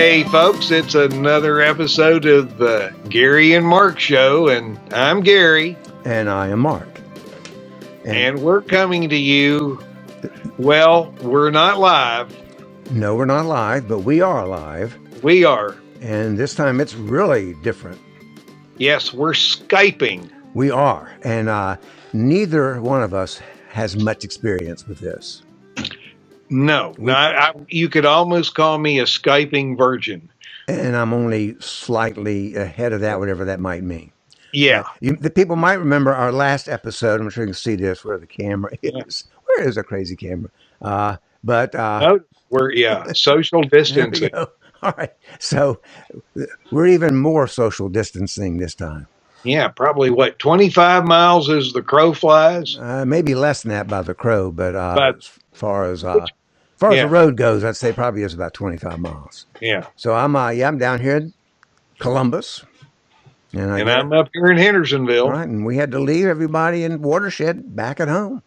Hey, folks, it's another episode of the Gary and Mark Show, and I'm Gary. And I am Mark. And we're coming to you, well, we're not live. No, we're not live, but we are live. We are. And this time it's really different. Yes, we're Skyping. We are. And neither one of us has much experience with this. No, you could almost call me a Skyping virgin. And I'm only slightly ahead of that, whatever that might mean. Yeah. The people might remember our last episode. I'm sure you can see this where the camera is. Yeah. Where is a crazy camera? We're social distancing. All right. So we're even more social distancing this time. Yeah, probably 25 miles as the crow flies? Maybe less than that by the crow, but as far as the road goes, I'd say probably is about 25 miles. Yeah. So I'm down here in Columbus. And I'm up here in Hendersonville. Right, and we had to leave everybody in Watershed back at home.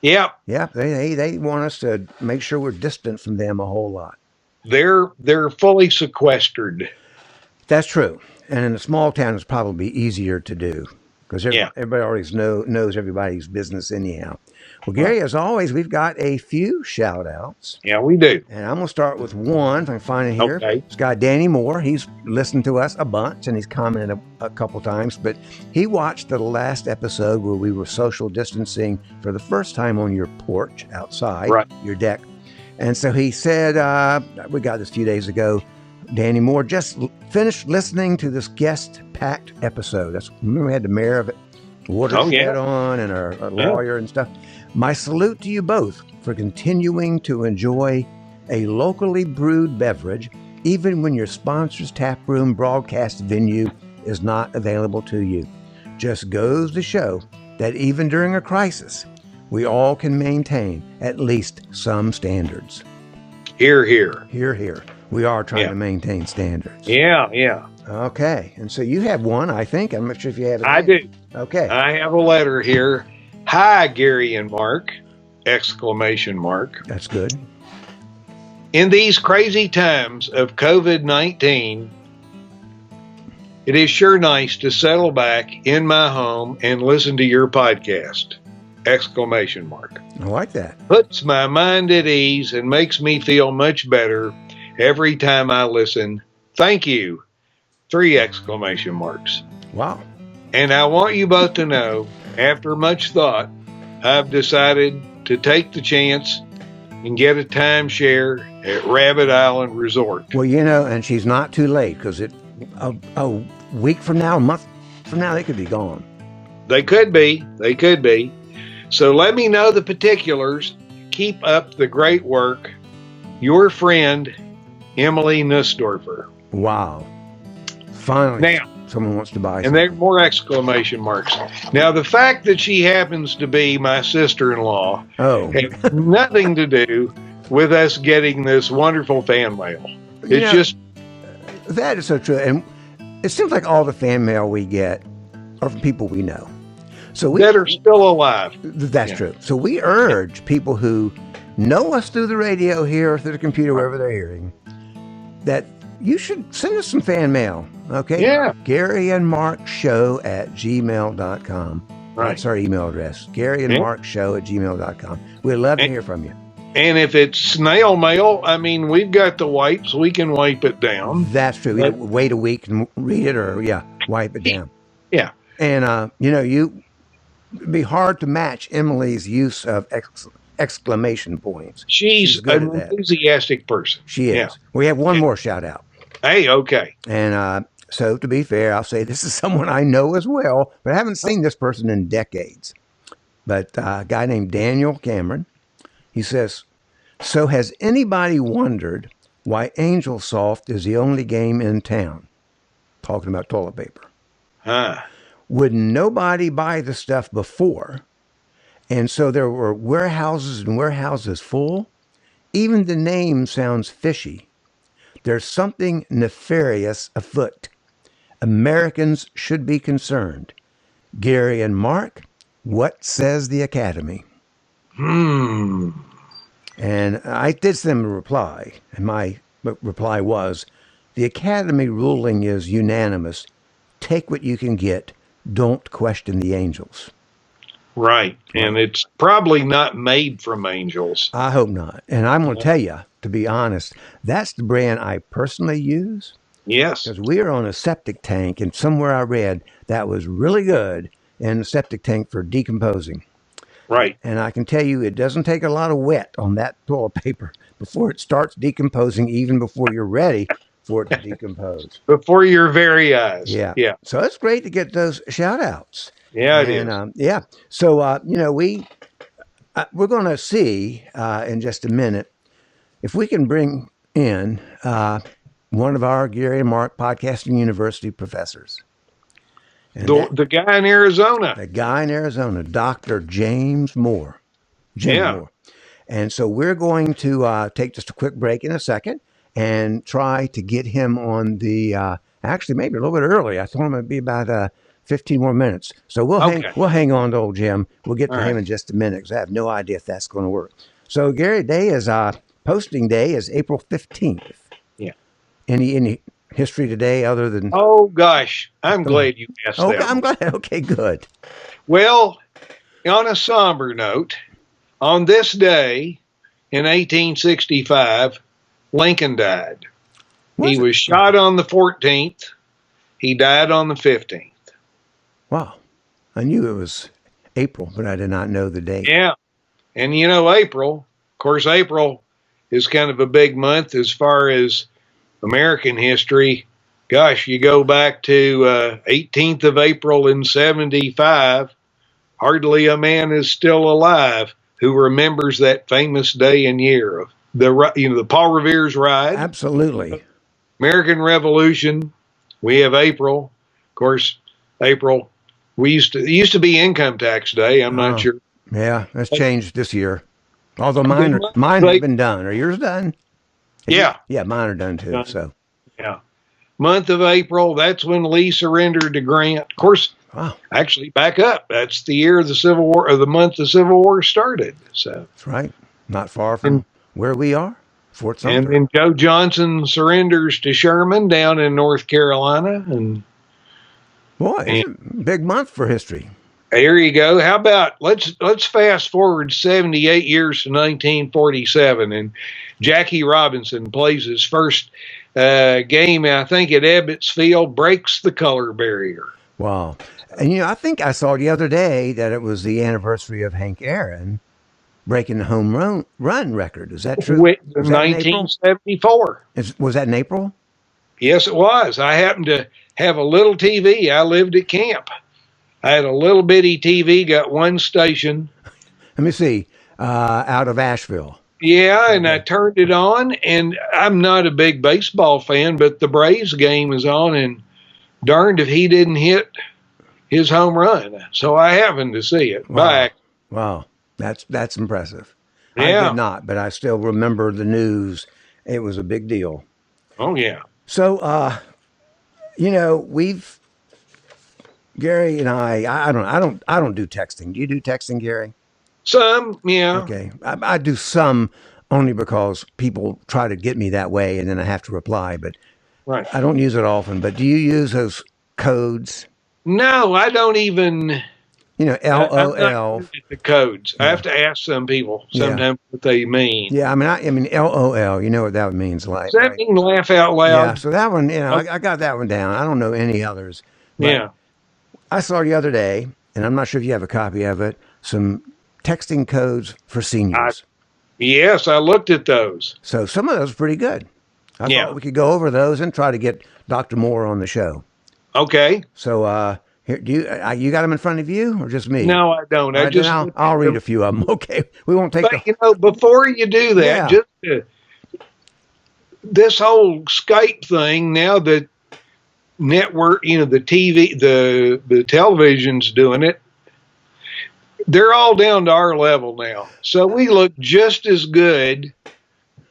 Yep. Yeah, they want us to make sure we're distant from them a whole lot. They're fully sequestered. That's true. And in a small town, it's probably easier to do because everybody always knows everybody's business anyhow. Well, Gary, as always, we've got a few shout outs. Yeah, we do. And I'm going to start with one, if I can find it here. Okay. It's got Danny Moore. He's listened to us a bunch and he's commented a couple times, but he watched the last episode where we were social distancing for the first time on your porch outside, your deck. And so he said, we got this a few days ago, Danny Moore just finished listening to this guest-packed episode. Remember we had the mayor of Watershed on and our lawyer and stuff. My salute to you both for continuing to enjoy a locally brewed beverage, even when your sponsor's taproom broadcast venue is not available to you. Just goes to show that even during a crisis, we all can maintain at least some standards. Hear, hear. Hear, hear. We are trying to maintain standards. Yeah. Okay. And so you have one, I think. I'm not sure if you have it. I do. Okay. I have a letter here. Hi, Gary and Mark! ! That's good. In these crazy times of COVID-19, it is sure nice to settle back in my home and listen to your podcast! ! I like that. Puts my mind at ease and makes me feel much better every time I listen. Thank you! 3 exclamation marks. Wow. And I want you both to know, after much thought, I've decided to take the chance and get a timeshare at Rabbit Island Resort. Well, and she's not too late because a week from now, a month from now, they could be gone. They could be. So let me know the particulars. Keep up the great work. Your friend, Emily Nussdorfer. Wow. Finally, now, someone wants to buy something. And there are more exclamation marks. Now, the fact that she happens to be my sister-in-law has nothing to do with us getting this wonderful fan mail. It's just... That is so true. And it seems like all the fan mail we get are from people we know. That are still alive. That's true. So we urge people who know us through the radio here or through the computer, wherever they're hearing, that you should send us some fan mail. Okay? Yeah. Gary and Mark Show at gmail.com. Right. That's our email address. Gary and Mark Show at gmail.com. We'd love to hear from you. And if it's snail mail, we've got the wipes. We can wipe it down. That's true. Wait a week and read it or, wipe it down. Yeah. And, it'd be hard to match Emily's use of exclamation points. She's an enthusiastic person. She is. Yeah. We have one more shout out. Hey, okay. And so to be fair, I'll say this is someone I know as well, but I haven't seen this person in decades. But a guy named Daniel Cameron, he says, so has anybody wondered why Angel Soft is the only game in town? Talking about toilet paper. Would nobody buy the stuff before? And so there were warehouses and warehouses full. Even the name sounds fishy. There's something nefarious afoot. Americans should be concerned. Gary and Mark, what says the Academy? And I did send them a reply. And my reply was, the Academy ruling is unanimous. Take what you can get. Don't question the angels. Right. And it's probably not made from angels. I hope not. And I'm going to tell you, to be honest, that's the brand I personally use. Yes. Because we are on a septic tank, and somewhere I read that was really good in the septic tank for decomposing. Right. And I can tell you it doesn't take a lot of wet on that toilet paper before it starts decomposing, even before you're ready for it to decompose. Before your very eyes. Yeah. Yeah. So it's great to get those shout outs. Yeah, it is. Yeah. So, we're going to see in just a minute if we can bring in one of our Gary and Mark Podcasting University professors. The guy in Arizona. The guy in Arizona, Dr. James Moore. Moore. And so we're going to take just a quick break in a second and try to get him on the, actually maybe a little bit early. I told him it'd be about 15 more minutes. So we'll hang on to old Jim. We'll get to him in just a minute because I have no idea if that's going to work. So Gary, posting day is April 15th. Yeah. Any history today other than... Oh, gosh. I'm glad you asked that. I'm glad. Okay, good. Well, on a somber note, on this day in 1865, Lincoln died. He was shot on the 14th. He died on the 15th. Wow. I knew it was April, but I did not know the date. Yeah. And April, of course, April is kind of a big month as far as American history. Gosh, you go back to 18th of April in 75, hardly a man is still alive who remembers that famous day and year of the Paul Revere's ride. Absolutely. American Revolution. We have April. Of course, April. It used to be income tax day. I'm not sure. Yeah, that's changed this year. Although mine have been done. Are yours done? Yeah. Yeah, mine are done too. So. Yeah. Month of April, that's when Lee surrendered to Grant. Of course, actually, back up. That's the year of the Civil War, or the month the Civil War started. So that's right. Not far from where we are, Fort Sumter. And then Joe Johnson surrenders to Sherman down in North Carolina. And boy, it's a big month for history. There you go. How about let's fast forward 78 years to 1947, and Jackie Robinson plays his first game, I think, at Ebbets Field, breaks the color barrier. Wow. And, I think I saw the other day that it was the anniversary of Hank Aaron breaking the home run record. Is that true? 1974. Was that in April? Yes, it was. I happened to have a little TV. I lived at camp. I had a little bitty TV, got one station. Let me see, out of Asheville. Yeah, and I turned it on, and I'm not a big baseball fan, but the Braves game is on, and darned if he didn't hit his home run. So I happened to see it. Wow. Wow, that's impressive. Yeah. I did not, but I still remember the news. It was a big deal. Oh, yeah. So, Gary and I don't do texting. Do you do texting, Gary? Some, yeah. Okay. I do some only because people try to get me that way and then I have to reply, but right. I don't use it often. But do you use those codes? No, I don't even. LOL. The codes. Yeah. I have to ask some people sometimes what they mean. Yeah, I mean LOL. You know what that means, like. Does that mean laugh out loud? Yeah. So that one, I got that one down. I don't know any others. Yeah. I saw the other day, and I'm not sure if you have a copy of it, some texting codes for seniors. Yes, I looked at those. So some of those are pretty good. I thought we could go over those and try to get Dr. Moore on the show. Okay. So here, do you got them in front of you or just me? No, I don't. I'll read a few of them. Okay, we won't take. Before you do that, this whole Skype thing now that network, the TV, the television's doing it. They're all down to our level now. So we look just as good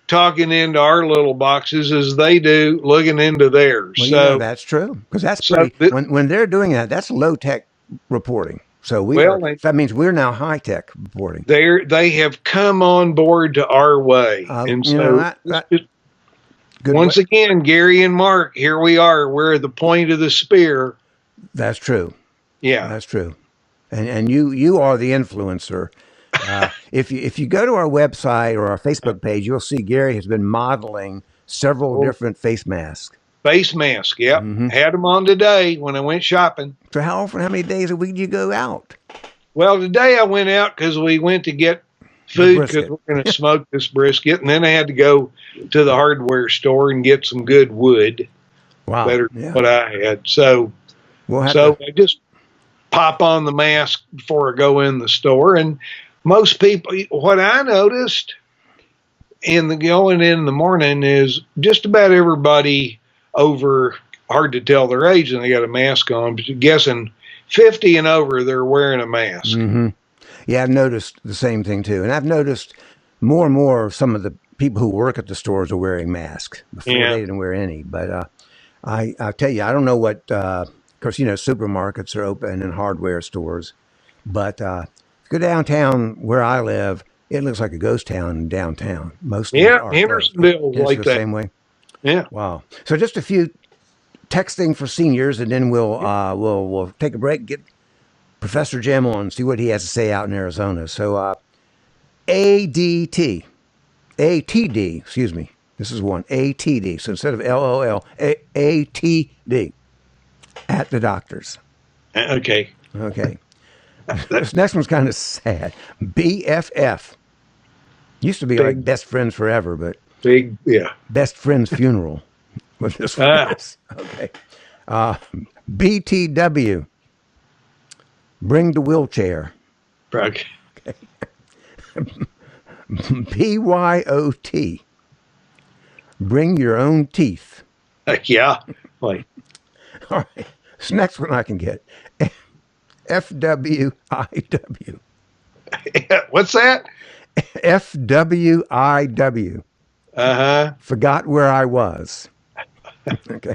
talking into our little boxes as they do looking into theirs. Well, that's true. Because that's when they're doing that, that's low tech reporting. So that means we're now high tech reporting. They have come on board to our way. Once again, Gary and Mark, here we are. We're at the point of the spear. That's true. Yeah, that's true. And you are the influencer. If you go to our website or our Facebook page, you'll see Gary has been modeling several different face masks. Face mask, yep. Mm-hmm. Had them on today when I went shopping. So how many days a week do you go out? Well, today I went out because we went to get food because we're going to smoke this brisket, and then I had to go to the hardware store and get some good wood. Wow, better than what I had. So I just pop on the mask before I go in the store, and most people, what I noticed going in the morning is just about everybody over, hard to tell their age, and they got a mask on, but guessing 50 and over, they're wearing a mask. Mm-hmm. Yeah, I've noticed the same thing too. And I've noticed more and more some of the people who work at the stores are wearing masks. Before they didn't wear any. But I'll tell you, I don't know what, of course, supermarkets are open and hardware stores. But if you go downtown where I live, it looks like a ghost town downtown. Most Hendersonville like that. Same way. Yeah. Wow. So just a few texting for seniors, and then we'll take a break, get Professor Jim on, see what he has to say out in Arizona. So ATD, excuse me. This is one, ATD. So instead of LOL, ATD at the doctors. Okay. This next one's kind of sad. BFF. Used to be like best friends forever, but best friends funeral. What this one is. Okay. BTW. Bring the wheelchair. Okay. BYOT. Bring your own teeth. Yeah. Like. All right. This next one I can get. FWIW. What's that? FWIW. Forgot where I was. Okay.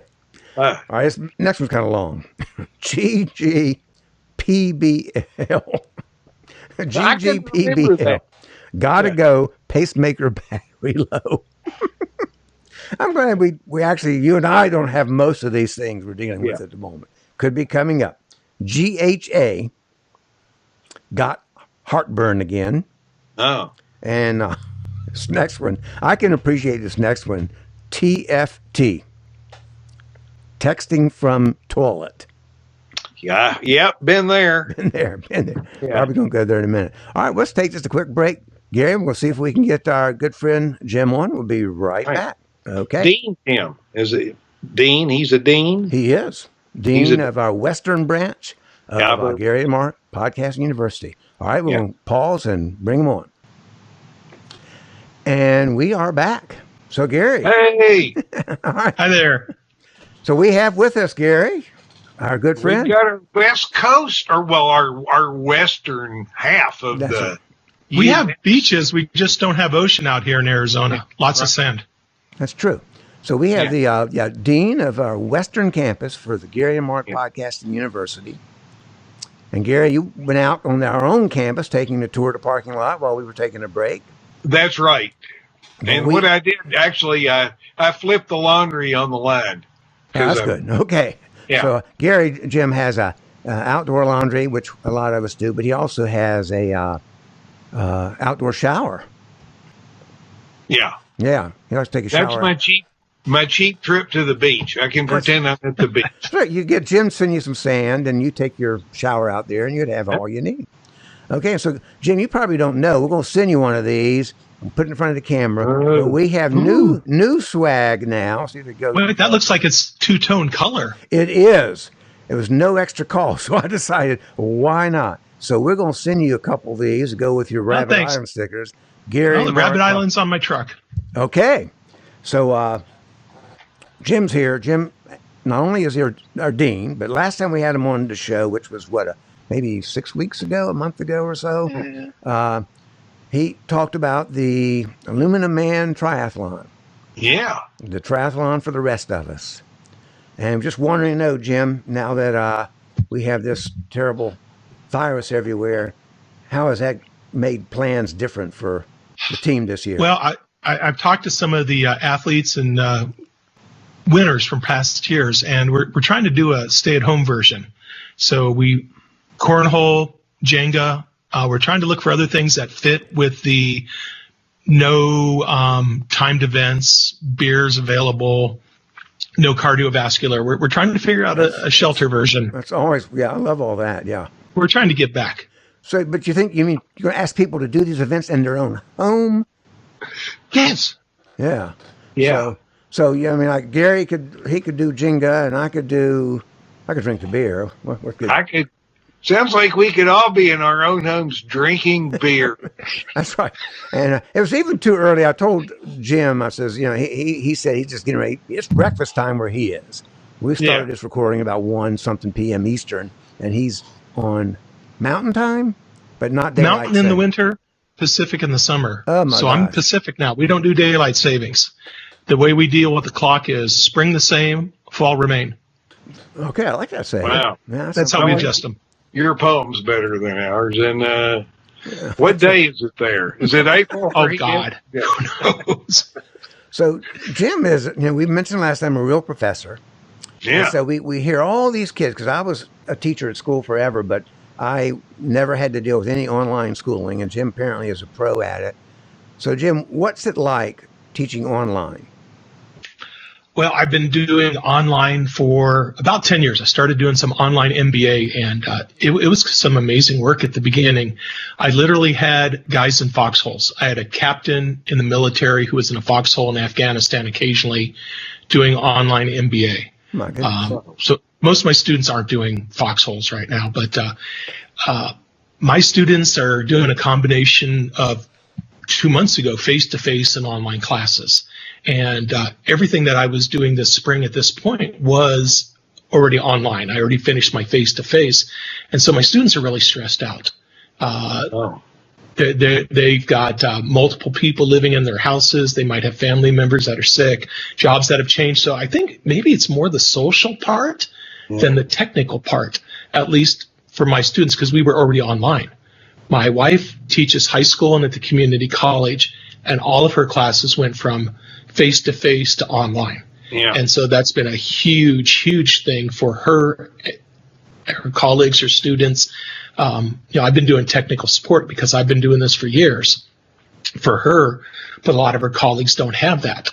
All right. This next one's kind of long. GGPBL. GGPBL. Gotta go. Pacemaker battery low. I'm glad we actually, you and I don't have most of these things we're dealing with at the moment. Could be coming up. GHA. Got heartburn again. Oh. And this next one, I can appreciate this next one. TFT. Texting from toilet. Yeah. Yep. Been there. Been there. Yeah. Probably going to go there in a minute. All right. Let's take just a quick break. Gary, we'll see if we can get our good friend Jim on. We'll be right back. Okay. Dean, Jim. Is it Dean? He's a dean? He is. Dean of our Western branch of Gary and Mark Podcasting University. All right. We'll pause and bring him on. And we are back. So, Gary. Hey. All right. Hi there. So we have with us, Gary, our good friend. We got our West Coast, our western half of the. We have beaches. We just don't have ocean out here in Arizona. Lots of sand. That's true. So we have the dean of our western campus for the Gary and Mark Podcasting University. And Gary, you went out on our own campus taking the tour of the parking lot while we were taking a break. That's right. And what I did, actually, I flipped the laundry on the line. That's good. Okay. Yeah. So Gary, Jim has a outdoor laundry, which a lot of us do, but he also has a outdoor shower. Yeah. Yeah. He likes to take a shower. That's my cheap trip to the beach. I can pretend I'm at the beach. Right. You get Jim send you some sand, and you take your shower out there, and you'd have all you need. Okay. So Jim, you probably don't know. We're going to send you one of these. Put it in front of the camera. But we have new swag now. See, Wait, that looks like it's two-tone color. It is. It was no extra cost, so I decided, why not? So we're going to send you a couple of these to go with your Rabbit Island stickers. Gary, the Rabbit Island's on my truck. Okay. So Jim's here. Jim not only is here our dean, but last time we had him on the show, which was maybe 6 weeks ago, a month ago or so. He talked about the Aluminum Man Triathlon. Yeah. The triathlon for the rest of us. And I'm just wondering, Jim, now that we have this terrible virus everywhere, how has that made plans different for the team this year? Well, I've talked to some of the athletes and winners from past years, and we're trying to do a stay-at-home version. So we cornhole, Jenga. We're trying to look for other things that fit with the no timed events, beers available, no cardiovascular. We're trying to figure out a shelter version. That's always, I love all that. Yeah. We're trying to get back. So, but you mean you're going to ask people to do these events in their own home? Yes. Yeah. Yeah. So yeah, I mean, like Gary could do Jenga, and I could drink the beer. What could? Sounds like we could all be in our own homes drinking beer. That's right. And it was even too early. I told Jim, I says, he said he's just getting ready. It's breakfast time where he is. We started this recording about 1-something p.m. Eastern, and he's on Mountain Time, but not daylight Mountain in the winter, Pacific in the summer. Oh my So gosh. I'm Pacific now. We don't do daylight savings. The way we deal with the clock is spring the same, fall remain. Okay, I like that saying. Wow. Yeah, That's how we adjust them. Your poem's better than ours. And what day is it there? Is it April? Oh, God. Yeah. Who knows? So Jim is, we mentioned last time, a real professor. Yeah. And so we hear all these kids, because I was a teacher at school forever, but I never had to deal with any online schooling, and Jim apparently is a pro at it. So Jim, what's it like teaching online? Well, I've been doing online for about 10 years. I started doing some online MBA, and it was some amazing work at the beginning. I literally had guys in foxholes. I had a captain in the military who was in a foxhole in Afghanistan occasionally doing online MBA. My goodness. So most of my students aren't doing foxholes right now, but my students are doing a combination of 2 months ago, face-to-face and online classes. And everything that I was doing this spring at this point was already online. I already finished my face-to-face. And so my students are really stressed out. They've got multiple people living in their houses. They might have family members that are sick, jobs that have changed. So I think maybe it's more the social part than the technical part, at least for my students, because we were already online. My wife teaches high school and at the community college, and all of her classes went from face-to-face to online. Yeah. And so that's been a huge, huge thing for her colleagues or students. I've been doing technical support because I've been doing this for years for her, but a lot of her colleagues don't have that.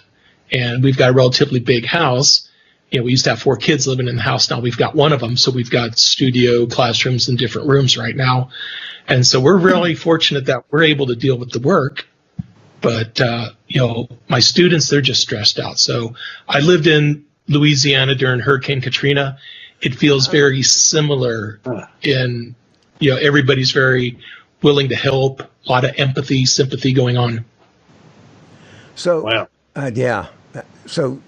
And we've got a relatively big house. We used to have 4 kids living in the house. Now we've got one of them. So we've got studio, classrooms, and different rooms right now. And so we're really fortunate that we're able to deal with the work. But, my students, they're just stressed out. So I lived in Louisiana during Hurricane Katrina. It feels very similar in, everybody's very willing to help, a lot of empathy, sympathy going on. So, wow. Yeah. So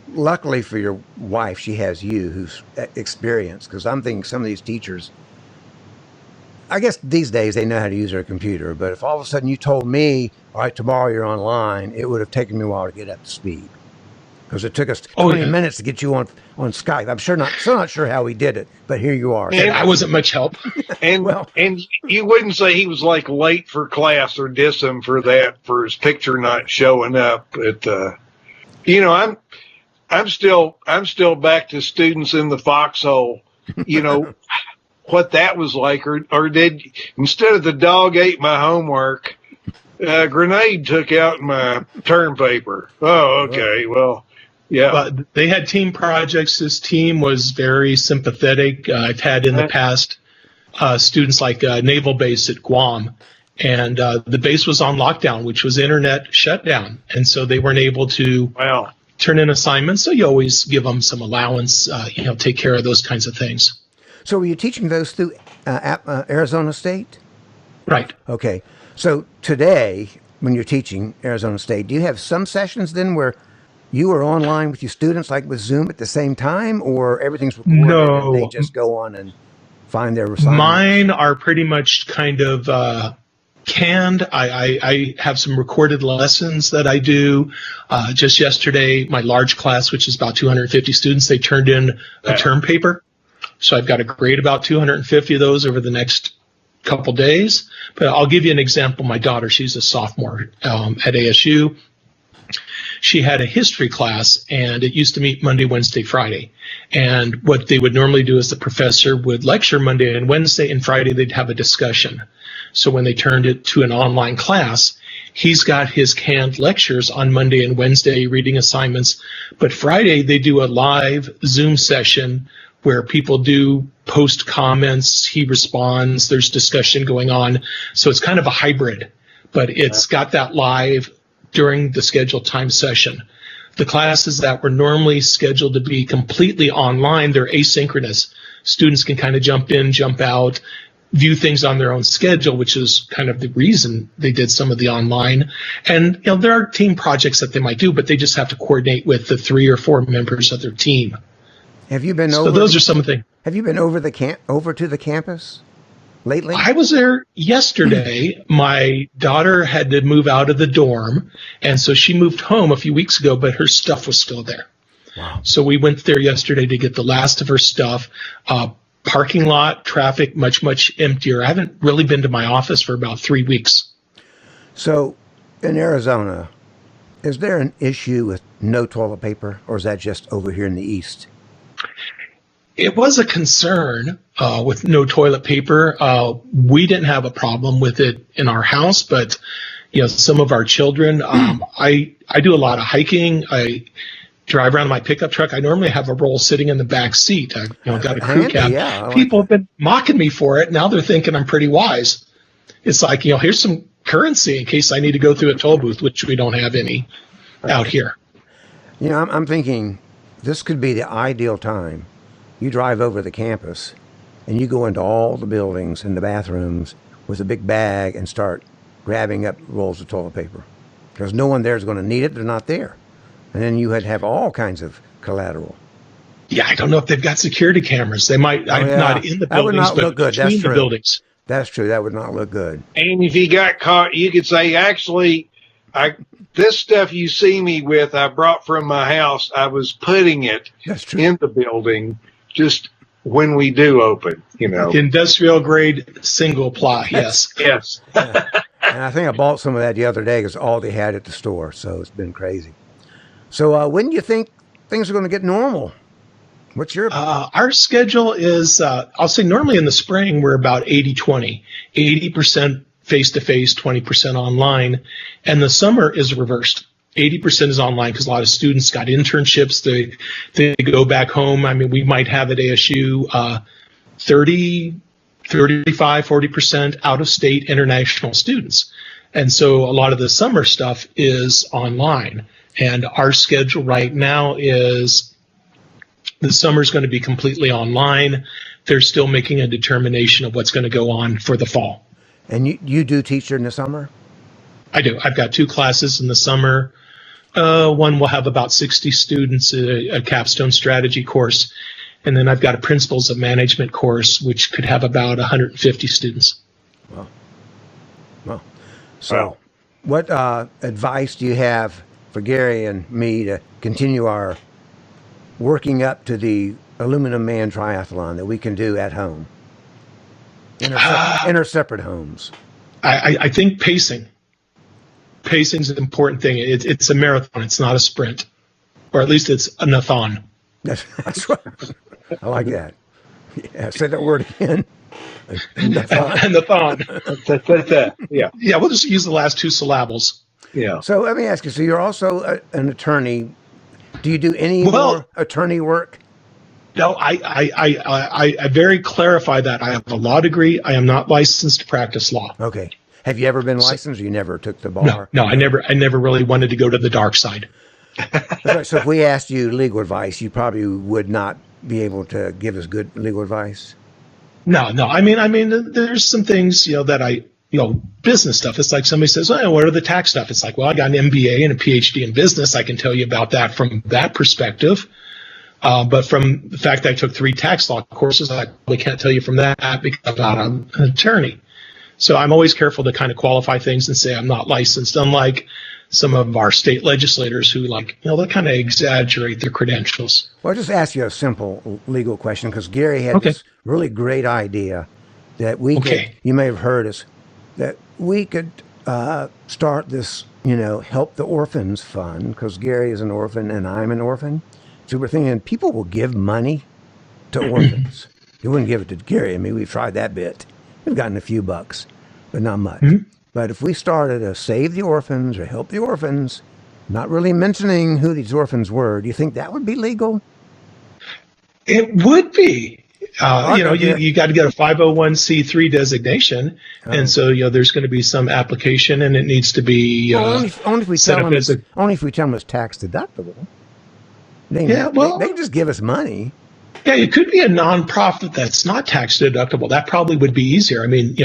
luckily for your wife, she has you who's experienced, because I'm thinking some of these teachers, I guess these days they know how to use their computer, but if all of a sudden you told me, all right, tomorrow you're online, it would have taken me a while to get up to speed. Because it took us 20 minutes to get you on Skype. I'm still not sure how we did it, but here you are. And I wasn't much help. And and you wouldn't say he was like late for class or diss him for that, for his picture not showing up. But I'm still back to students in the foxhole. What that was like, or did, instead of the dog ate my homework, a grenade took out my term paper. Oh, okay. Well, yeah. But they had team projects. This team was very sympathetic. I've had in the past students like Naval Base at Guam, and the base was on lockdown, which was internet shutdown. And so they weren't able to turn in assignments. So you always give them some allowance, take care of those kinds of things. So were you teaching those through Arizona State? Right. Okay. So today, when you're teaching Arizona State, do you have some sessions then where you are online with your students, like with Zoom at the same time, or everything's recorded and they just go on and find their assignments? Mine are pretty much kind of canned. I have some recorded lessons that I do. Just yesterday, my large class, which is about 250 students, they turned in a term paper. So I've got to grade about 250 of those over the next couple days. But I'll give you an example. My daughter, she's a sophomore at ASU. she had a history class, and it used to meet Monday, Wednesday, Friday. And what they would normally do is the professor would lecture Monday and Wednesday, and Friday they'd have a discussion. So when they turned it to an online class, he's got his canned lectures on Monday and Wednesday, reading assignments. But Friday, they do a live Zoom session where people do post comments, he responds, there's discussion going on. So it's kind of a hybrid, but it's got that live during the scheduled time session. The classes that were normally scheduled to be completely online, they're asynchronous. Students can kind of jump in, jump out, view things on their own schedule, which is kind of the reason they did some of the online. And there are team projects that they might do, but they just have to coordinate with the 3 or 4 members of their team. Have you been So those are some of the things. Have you been over to the campus lately? I was there yesterday. My daughter had to move out of the dorm, and so she moved home a few weeks ago, but her stuff was still there. Wow. So we went there yesterday to get the last of her stuff. Parking lot, traffic, much, much emptier. I haven't really been to my office for about 3 weeks. So in Arizona, is there an issue with no toilet paper, or is that just over here in the East? It was a concern with no toilet paper. We didn't have a problem with it in our house, but some of our children. I do a lot of hiking. I drive around in my pickup truck. I normally have a roll sitting in the back seat. I got a crew cab. Yeah, People have been mocking me for it. Now they're thinking I'm pretty wise. It's like, here's some currency in case I need to go through a toll booth, which we don't have any out here. I'm thinking this could be the ideal time. You drive over the campus and you go into all the buildings and the bathrooms with a big bag and start grabbing up rolls of toilet paper. Because no one there is going to need it. They're not there. And then you would have all kinds of collateral. Yeah, I don't know if they've got security cameras. They might, not in the buildings, that would not but look good. between the buildings. That's true. That would not look good. And if you got caught, you could say, actually, this stuff you see me with, I brought from my house. I was putting it in the building just when we do open, Industrial grade single ply, yes. Yes. Yeah. And I think I bought some of that the other day because all they had at the store. So it's been crazy. So when do you think things are going to get normal? What's your... Our schedule is, I'll say normally in the spring, we're about 80-20. 80% face-to-face, 20% online. And the summer is reversed. 80% is online because a lot of students got internships. They go back home. I mean, we might have at ASU 30, 35, 40% out-of-state international students. And so a lot of the summer stuff is online. And our schedule right now is the summer's going to be completely online. They're still making a determination of what's going to go on for the fall. And you do teach in the summer? I do. I've got 2 classes in the summer. One will have about 60 students, a capstone strategy course. And then I've got a principles of management course, which could have about 150 students. Well. So what advice do you have for Gary and me to continue our working up to the Aluminum Man Triathlon that we can do at home in our separate homes? I think pacing. Pacing is an important thing. It's a marathon. It's not a sprint, or at least it's a nathon. That's right. I like that. Yeah, say that word again. Nathon. Yeah. Yeah, we'll just use the last 2 syllables. Yeah. So let me ask you, so you're also an attorney. Do you do any more attorney work? No, I very clarify that. I have a law degree. I am not licensed to practice law. Okay. Have you ever been licensed or you never took the bar? No, I never really wanted to go to the dark side. So if we asked you legal advice, you probably would not be able to give us good legal advice? No. I mean, there's some things, that business stuff. It's like somebody says, "Oh, what are the tax stuff?" It's like, well, I got an MBA and a PhD in business. I can tell you about that from that perspective. But from the fact that I took 3 tax law courses, I probably can't tell you from that because I'm not an attorney. So I'm always careful to kind of qualify things and say I'm not licensed, unlike some of our state legislators who they'll kind of exaggerate their credentials. Well, I'll just ask you a simple legal question because Gary had this really great idea that we could, you may have heard us, that we could start this, help the orphans fund, because Gary is an orphan and I'm an orphan. So we're thinking people will give money to orphans. You wouldn't give it to Gary. I mean, we've tried that bit. We've gotten a few bucks, but not much. Mm-hmm. But if we started a Save the Orphans or Help the Orphans, not really mentioning who these orphans were, do you think that would be legal? It would be. You got to get a 501c3 designation, and so there's going to be some application, and it needs to be only if we tell them it's tax deductible. They can just give us money. Yeah, it could be a nonprofit that's not tax deductible. That probably would be easier. I mean,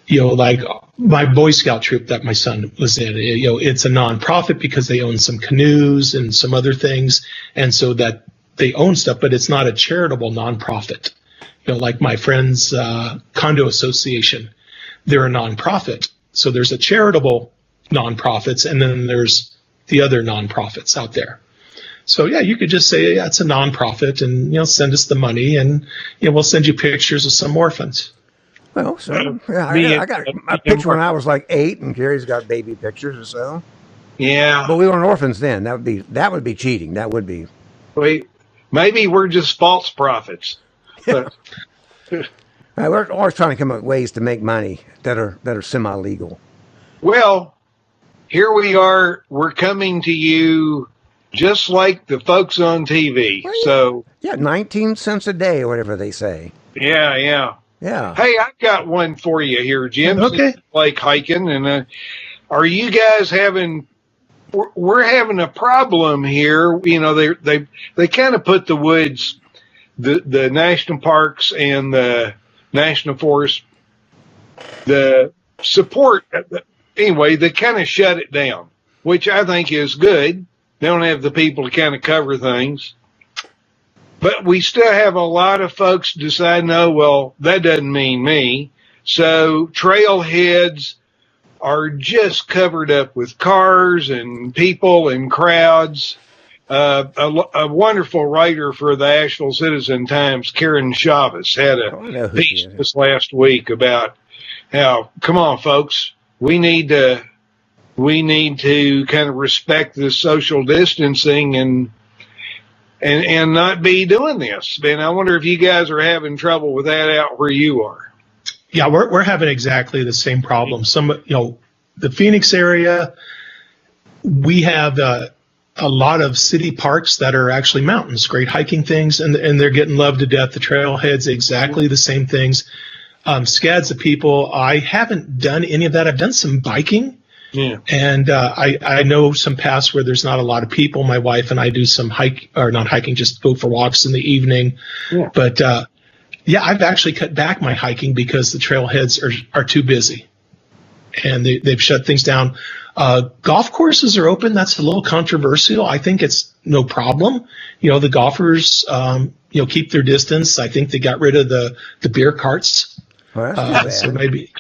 like my Boy Scout troop that my son was in, it's a nonprofit because they own some canoes and some other things, and so that they own stuff, but it's not a charitable nonprofit. Like my friend's condo association, they're a nonprofit. So there's a charitable nonprofits, and then there's the other nonprofits out there. So yeah, you could just say, yeah, it's a nonprofit, and send us the money, and we'll send you pictures of some orphans. Well, so I got a picture when I was like 8, and Gary's got baby pictures or so. Yeah, but we weren't orphans then. That would be cheating. That would be. Maybe we're just false prophets. But we're always trying to come up with ways to make money that are semi-legal. Well, here we are. We're coming to you just like the folks on TV. Well, so 19 cents a day or whatever they say. Yeah. Hey, I've got one for you here, Jim. Okay. Like hiking, and are you guys having? We're having a problem here. They kind of put the woods, the national parks and the national forest, the support. Anyway, they kind of shut it down, which I think is good. They don't have the people to kind of cover things. But we still have a lot of folks decide, no, well, that doesn't mean me. So trailheads are just covered up with cars and people and crowds. A wonderful writer for the Asheville Citizen Times, Karen Chavez, had a piece this last week about how, come on, folks, we need to kind of respect this social distancing and not be doing this. And I wonder if you guys are having trouble with that out where you are. Yeah, we're having exactly the same problem. The Phoenix area, we have a lot of city parks that are actually mountains, great hiking things, and they're getting loved to death. The trailheads, exactly the same things. Scads of people, I haven't done any of that. I've done some biking. Yeah. And I know some paths where there's not a lot of people. My wife and I do some not hiking, just go for walks in the evening. Yeah. But I've actually cut back my hiking because the trailheads are too busy, and they've shut things down. Golf courses are open. That's a little controversial. I think it's no problem. The golfers, keep their distance. I think they got rid of the beer carts. Well, so maybe.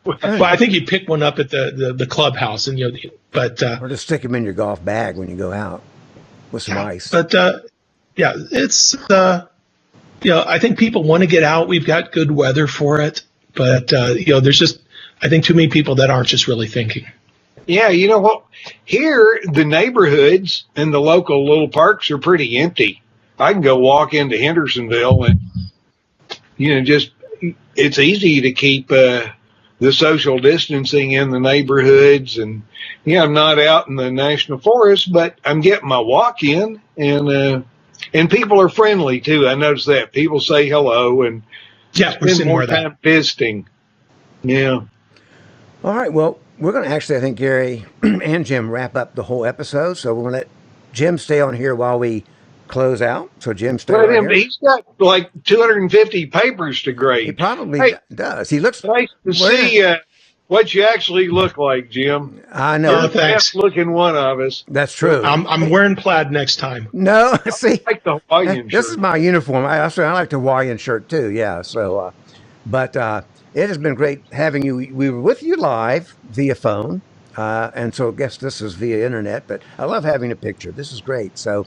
Well, I think you pick one up at the clubhouse, and or just stick them in your golf bag when you go out with some ice. But it's I think people want to get out. We've got good weather for it, but there's just, I think, too many people that aren't just really thinking. Yeah, you know what? Here, the neighborhoods and the local little parks are pretty empty. I can go walk into Hendersonville, and it's easy to keep the social distancing in the neighborhoods, and I'm not out in the national forest, but I'm getting my walk in, and people are friendly too. I noticed that people say hello, and spend more time visiting. Yeah. All right. Well, we're going to actually, I think, Gary and Jim wrap up the whole episode, so we're going to let Jim stay on here while we close out. So Jim, stay right here. He's got like 250 papers to grade. He probably does. He looks nice to see what you actually look like, Jim. I know. You're the best looking one of us. That's true. I'm wearing plaid next time. No, see, I like the Hawaiian shirt. This is my uniform. I like the Hawaiian shirt too. Yeah. So, but it has been great having you. We were with you live via phone, and so I guess this is via internet. But I love having a picture. This is great. So.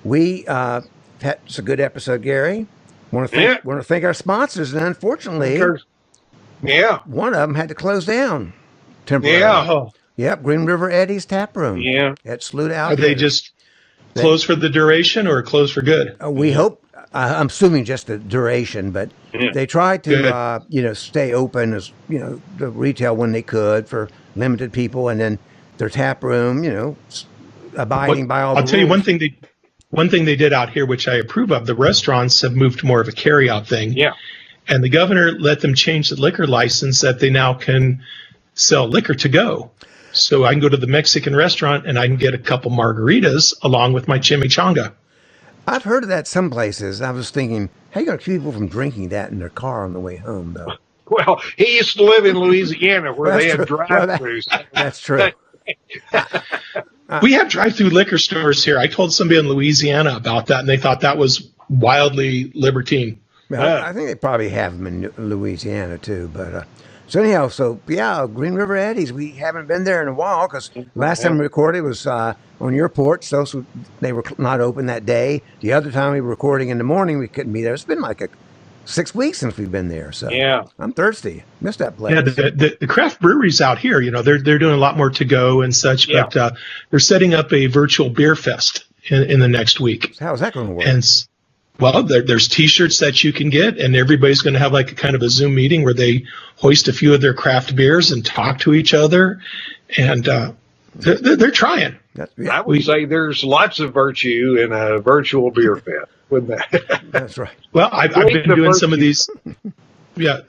We it's a good episode, Gary. Want to thank our sponsors, and unfortunately, Yeah. One of them had to close down temporarily. Yeah. Oh, Yep, Green River Eddy's Tap Room. Yeah. At Saluda out are they just closed for the duration or closed for good? We hope. I'm assuming just the duration, but they tried to, stay open as the retail when they could for limited people, and then their tap room, abiding by all. I'll the tell you rules. one thing they did out here, which I approve of. The restaurants have moved to more of a carry-out thing. Yeah. And the governor let them change the liquor license that they now can sell liquor to go. So I can go to the Mexican restaurant and I can get a couple margaritas along with my chimichanga. I've heard of that some places. I was thinking, how you going to keep people from drinking that in their car on the way home, though? Well, he used to live in Louisiana where they had drive-thrus. That's true. We have drive-through liquor stores here. I told somebody in Louisiana about that, and they thought that was wildly libertine. Well, I think they probably have them in Louisiana, too. But so anyhow, Green River Eddies, we haven't been there in a while because last time we recorded was on your porch. So they were not open that day. The other time we were recording in the morning, we couldn't be there. It's been like 6 weeks since we've been there. So I'm thirsty. Missed that place. Yeah, the craft breweries out here, they're doing a lot more to go and such, but they're setting up a virtual beer fest in the next week. So how's that going to work? And well, there's T-shirts that you can get, and everybody's going to have like a kind of a Zoom meeting where they hoist a few of their craft beers and talk to each other, and they're trying. I would say there's lots of virtue in a virtual beer fest. With that. That's right. Well, I've been doing some of these,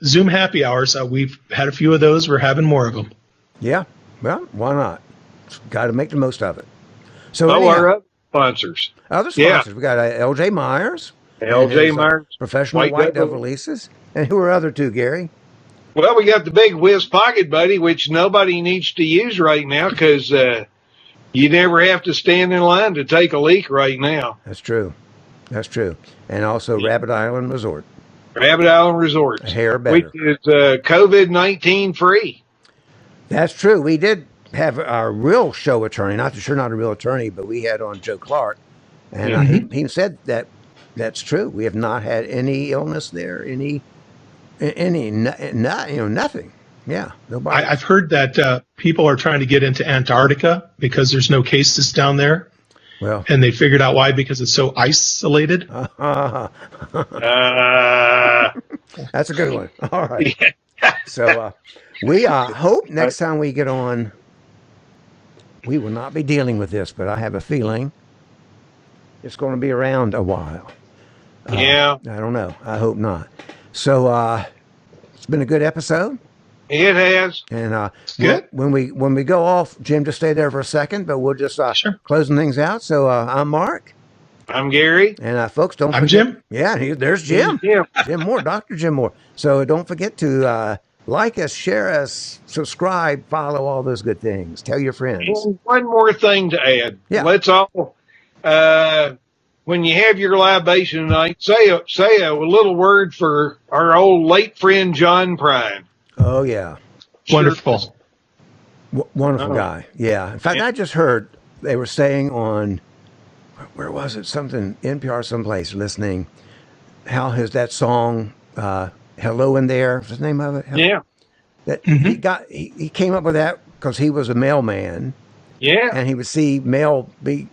Zoom happy hours. We've had a few of those. We're having more of them. Yeah. Well, why not? Got to make the most of it. So our other sponsors. Other sponsors. We got LJ Meyers. LJ Meyers. Professional White Devil releases. And who are other two, Gary? Well, we got the Big Whizz Pocket Buddy, which nobody needs to use right now because you never have to stand in line to take a leak right now. That's true. And also Rabbit Island Resort. Rabbit Island Resort. Hare better. Which is COVID-19 free. That's true. We did have our real show attorney, not a real attorney, but we had on Joe Clark. And he said that that's true. We have not had any illness there, nothing. Yeah, nobody. I've heard that people are trying to get into Antarctica because there's no cases down there. Well, and they figured out why, because it's so isolated. That's a good one. All right. So we hope next time we get on, we will not be dealing with this, but I have a feeling it's going to be around a while. I don't know. I hope not. So it's been a good episode. It has. And good. When we go off, Jim, just stay there for a second, but we'll just closing things out. So I'm Mark. I'm Gary. And folks, don't forget. I'm Jim. Yeah, there's Jim. Jim Moore, Dr. Jim Moore. So don't forget to like us, share us, subscribe, follow, all those good things. Tell your friends. One more thing to add. Yeah. Let's all, when you have your libation tonight, say a little word for our old late friend John Prine. Oh, yeah. Wonderful. Wonderful guy. Yeah. In fact, I just heard they were saying on, where was it? Something, NPR someplace listening, how that song, Hello in There, what's the name of it? Yeah. That he came up with that because he was a mailman. Yeah. And he would see mail be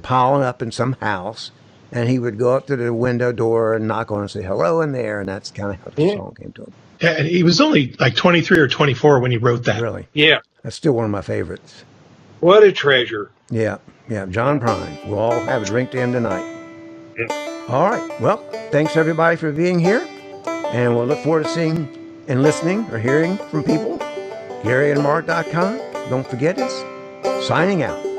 piling up in some house, and he would go up to the window door and knock on and say, hello in there. And that's kind of how the song came to him. Yeah, and he was only like 23 or 24 when he wrote that. Really? Yeah. That's still one of my favorites. What a treasure. Yeah. John Prine. We'll all have a drink to him tonight. Yeah. All right. Well, thanks everybody for being here. And we'll look forward to seeing and listening or hearing from people. GaryandMark.com. Don't forget us. Signing out.